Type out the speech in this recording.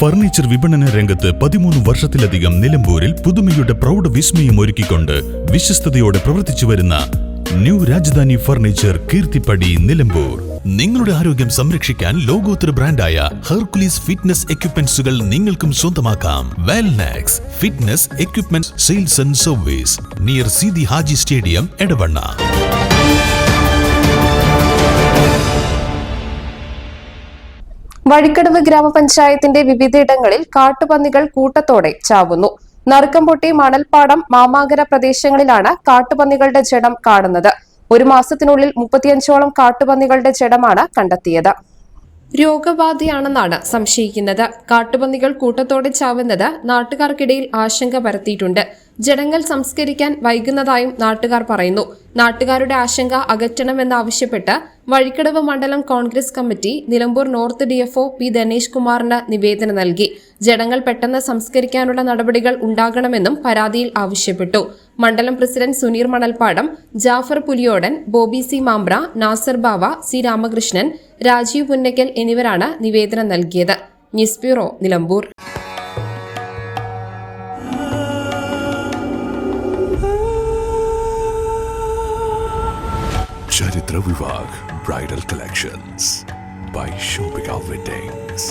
Furniture വിപണന രംഗത്ത് 13 വർഷത്തിലധികം നിലമ്പൂരിൽ പുതുമയുടെ പ്രൗഢ വിസ്മയം ഒരുക്കിക്കൊണ്ട് വിശ്വസ്തയോടെ പ്രവർത്തിച്ചു വരുന്ന ന്യൂ രാജധാനി ഫർണിച്ചർ കീർത്തിപ്പടി നിലമ്പൂർ. നിങ്ങളുടെ ആരോഗ്യം സംരക്ഷിക്കാൻ ലോകോത്തര ബ്രാൻഡായ ഹെർക്കുലീസ് ഫിറ്റ്നസ് എക്യുപ്മെന്റ്സുകൾ നിങ്ങൾക്കും സ്വന്തമാക്കാം. Wellnex fitness equipment sales and service near Seethi Haji stadium, Edavanna. Vazhikkadavu ഗ്രാമപഞ്ചായത്തിന്റെ വിവിധയിടങ്ങളിൽ കാട്ടുപന്നികൾ കൂട്ടത്തോടെ ചാവുന്നു. നറുക്കംപൊട്ടി, മണൽപ്പാടം, മാമാങ്കര പ്രദേശങ്ങളിലാണ് കാട്ടുപന്നികളുടെ ജഡം കാണുന്നത്. ഒരു മാസത്തിനുള്ളിൽ 35ഓളം കാട്ടുപന്നികളുടെ ജഡമാണ് കണ്ടെത്തിയത്. രോഗബാധയാണെന്നാണ് സംശയിക്കുന്നത്. കാട്ടുപന്നികൾ കൂട്ടത്തോടെ ചാവുന്നത് നാട്ടുകാർക്കിടയിൽ ആശങ്ക പരത്തിയിട്ടുണ്ട്. ജഡങ്ങൾ സംസ്കരിക്കാൻ വൈകുന്നതായും നാട്ടുകാർ പറയുന്നു. നാട്ടുകാരുടെ ആശങ്ക അകറ്റണമെന്നാവശ്യപ്പെട്ട് വഴിക്കടവ് മണ്ഡലം Congress committee Nilambur north DFO P Dhanesh കുമാറിന് നിവേദനം നൽകി. ജഡങ്ങൾ പെട്ടെന്ന് സംസ്കരിക്കാനുള്ള നടപടികൾ ഉണ്ടാകണമെന്നും പരാതിയിൽ ആവശ്യപ്പെട്ടു. മണ്ഡലം president Suneer Manalpadam, Jafar Puliyodan, Bobby C Mambra, Nasar Bava, C Ramakrishnan, Rajeev Punnakkal എന്നിവരാണ് നിവേദനം നൽകിയത്. News bureau, Nilambur. Charithra Vivah bridal collections by Shobhika Weddings.